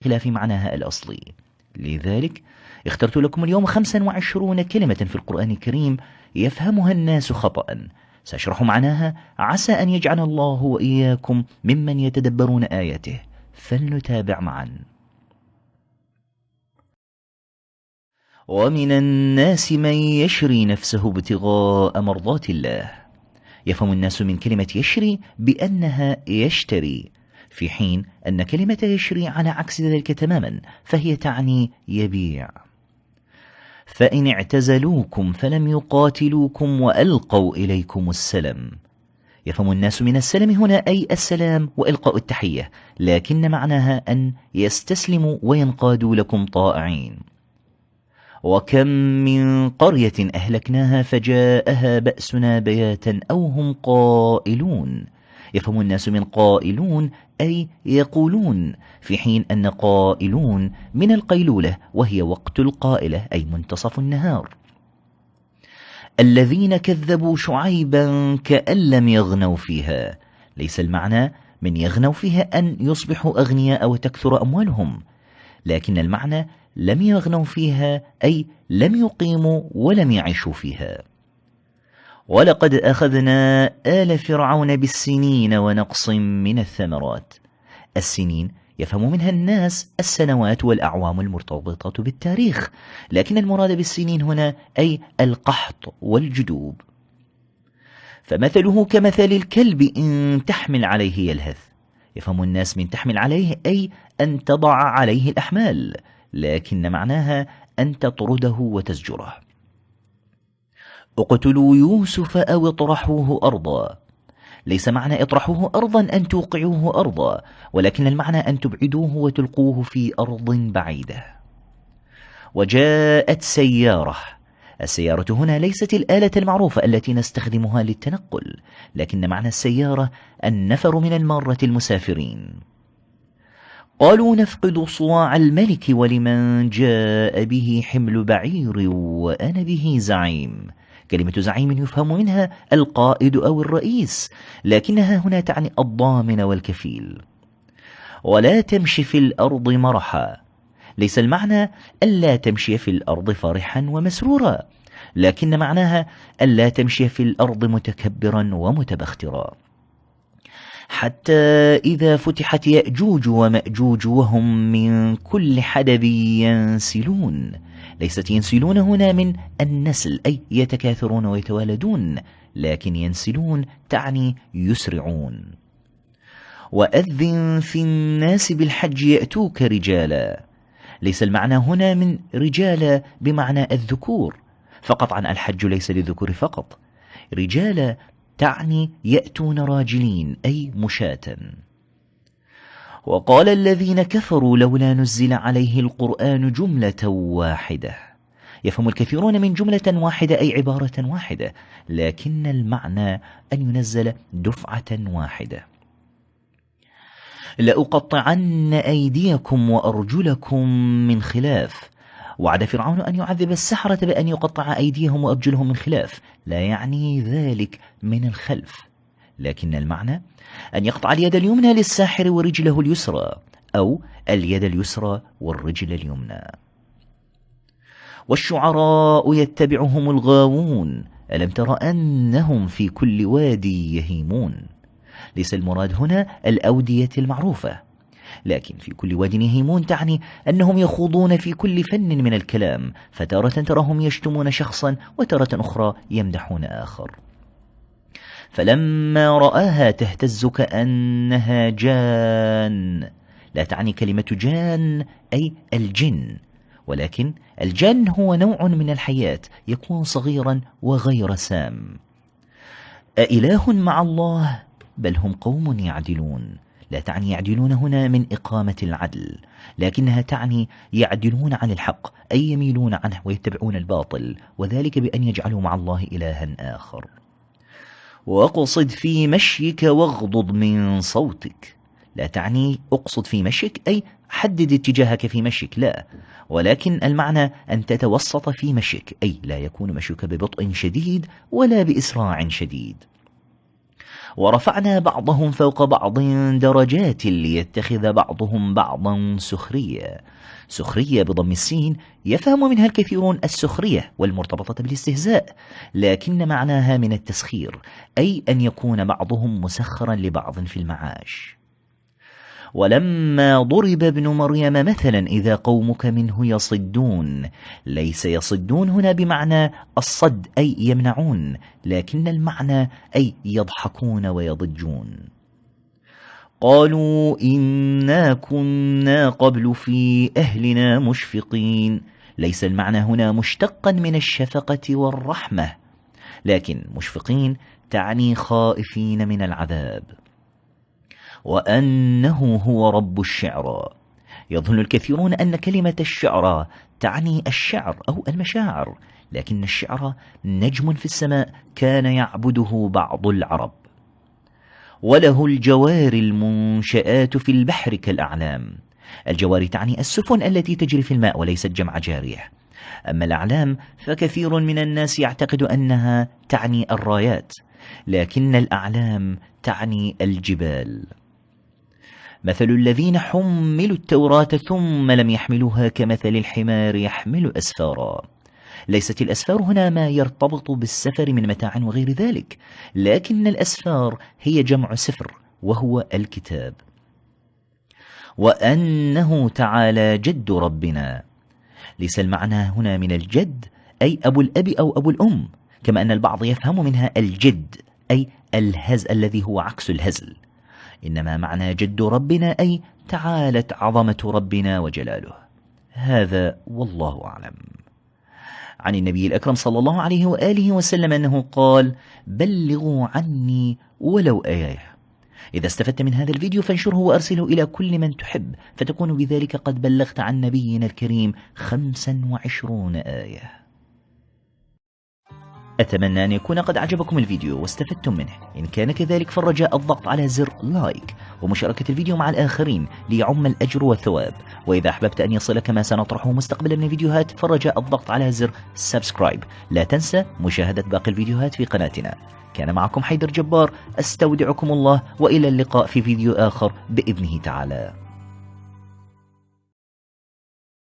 خلاف معناها الأصلي. لذلك اخترت لكم اليوم 25 كلمة في القرآن الكريم يفهمها الناس خطأ، سأشرح معناها عسى أن يجعل الله وإياكم ممن يتدبرون آياته، فلنتابع معا. ومن الناس من يشري نفسه ابتغاء مرضات الله. يفهم الناس من كلمة يشري بأنها يشتري، في حين أن كلمة يشري على عكس ذلك تماما، فهي تعني يبيع. فإن اعتزلوكم فلم يقاتلوكم وألقوا إليكم السلم. يفهم الناس من السلم هنا أي السلام وإلقاء التحية، لكن معناها أن يستسلموا وينقادوا لكم طائعين. وكم من قرية أهلكناها فجاءها بأسنا بياتا أو هم قائلون. يفهم الناس من قائلون أي يقولون، في حين أن قائلون من القيلولة وهي وقت القائلة أي منتصف النهار. الذين كذبوا شعيبا كأن لم يغنوا فيها. ليس المعنى من يغنوا فيها أن يصبحوا أغنياء وتكثر أموالهم، لكن المعنى لم يغنوا فيها أي لم يقيموا ولم يعيشوا فيها. ولقد أخذنا آل فرعون بالسنين ونقص من الثمرات. السنين يفهم منها الناس السنوات والأعوام المرتبطة بالتاريخ، لكن المراد بالسنين هنا أي القحط والجدوب. فمثله كمثل الكلب إن تحمل عليه يلهث. يفهم الناس من تحمل عليه أي أن تضع عليه الأحمال، لكن معناها أن تطرده وتزجره. اقتلوا يوسف أو اطرحوه أرضا. ليس معنى اطرحوه أرضا أن توقعوه أرضا، ولكن المعنى أن تبعدوه وتلقوه في أرض بعيدة. وجاءت سيارة. السيارة هنا ليست الآلة المعروفة التي نستخدمها للتنقل، لكن معنى السيارة النفر من المارة المسافرين. قالوا نفقد صواع الملك ولمن جاء به حمل بعير وأنا به زعيم. كلمة زعيم يفهم منها القائد أو الرئيس، لكنها هنا تعني الضامن والكفيل. ولا تمشي في الأرض مرحا. ليس المعنى ألا تمشي في الأرض فرحا ومسرورا، لكن معناها ألا تمشي في الأرض متكبرا ومتبخترا. حتى إذا فتحت يأجوج ومأجوج وهم من كل حدب ينسلون. ليست ينسلون هنا من النسل أي يتكاثرون ويتوالدون، لكن ينسلون تعني يسرعون. وأذن في الناس بالحج يأتوك رجالا. ليس المعنى هنا من رجالا بمعنى الذكور فقط، عن الحج ليس للذكور فقط. رجالا تعني يأتون راجلين أي مشاة. وقال الذين كفروا لولا نزل عليه القرآن جملة واحدة. يفهم الكثيرون من جملة واحدة أي عبارة واحدة، لكن المعنى أن ينزل دفعة واحدة. لأقطعن أيديكم وأرجلكم من خلاف. وعد فرعون أن يعذب السحرة بأن يقطع أيديهم وأرجلهم من خلاف، لا يعني ذلك من الخلف، لكن المعنى أن يقطع اليد اليمنى للساحر ورجله اليسرى، أو اليد اليسرى والرجل اليمنى. والشعراء يتبعهم الغاوون. ألم تر أنهم في كل وادي يهيمون. ليس المراد هنا الأودية المعروفة، لكن في كل واد يهيمون تعني أنهم يخوضون في كل فن من الكلام، فتارة تراهم يشتمون شخصا وتارة أخرى يمدحون آخر. فلما رآها تهتز كأنها جان. لا تعني كلمة جان أي الجن، ولكن الجن هو نوع من الحياة يكون صغيرا وغير سام. أإله مع الله بل هم قوم يعدلون. لا تعني يعدلون هنا من إقامة العدل، لكنها تعني يعدلون عن الحق أي يميلون عنه ويتبعون الباطل، وذلك بأن يجعلوا مع الله إلها آخر. واقصد في مشيك واغضض من صوتك. لا تعني اقصد في مشيك أي حدد اتجاهك في مشيك، لا، ولكن المعنى أن تتوسط في مشيك أي لا يكون مشيك ببطء شديد ولا بإسراع شديد. ورفعنا بعضهم فوق بعض درجات ليتخذ بعضهم بعضا سخريا. سخرية بضم السين يفهم منها الكثيرون السخرية والمرتبطة بالاستهزاء، لكن معناها من التسخير، أي أن يكون بعضهم مسخرا لبعض في المعاش. ولما ضرب ابن مريم مثلا إذا قومك منه يصدون، ليس يصدون هنا بمعنى الصد أي يمنعون، لكن المعنى أي يضحكون ويضجون. قالوا إنا كنا قبل في أهلنا مشفقين، ليس المعنى هنا مشتقا من الشفقة والرحمة، لكن مشفقين تعني خائفين من العذاب. وأنه هو رب الشعرى، يظن الكثيرون أن كلمة الشعرى تعني الشعر أو المشاعر، لكن الشعر نجم في السماء كان يعبده بعض العرب. وله الجوار المنشآت في البحر كالأعلام، الجوار تعني السفن التي تجري في الماء وليست جمع جارية، أما الأعلام فكثير من الناس يعتقد أنها تعني الرايات، لكن الأعلام تعني الجبال. مثل الذين حملوا التوراة ثم لم يحملوها كمثل الحمار يحمل أسفارا، ليست الأسفار هنا ما يرتبط بالسفر من متاع وغير ذلك، لكن الأسفار هي جمع سفر وهو الكتاب. وأنه تعالى جد ربنا، ليس المعنى هنا من الجد أي أبو الأب أو أبو الأم، كما أن البعض يفهم منها الجد أي الهزل الذي هو عكس الهزل، إنما معنى جد ربنا أي تعالت عظمة ربنا وجلاله. هذا والله أعلم. عن النبي الأكرم صلى الله عليه وآله وسلم أنه قال: بلغوا عني ولو آية. إذا استفدت من هذا الفيديو فانشره وأرسله إلى كل من تحب، فتكون بذلك قد بلغت عن نبينا الكريم 25 آية. أتمنى أن يكون قد أعجبكم الفيديو واستفدتم منه. إن كان كذلك فالرجاء الضغط على زر لايك ومشاركة الفيديو مع الآخرين ليعم الأجر والثواب. وإذا أحببت أن يصلك ما سنطرحه مستقبلا من فيديوهات فالرجاء الضغط على زر سبسكرايب. لا تنسى مشاهدة باقي الفيديوهات في قناتنا. كان معكم حيدر جبار، أستودعكم الله وإلى اللقاء في فيديو آخر بإذنه تعالى.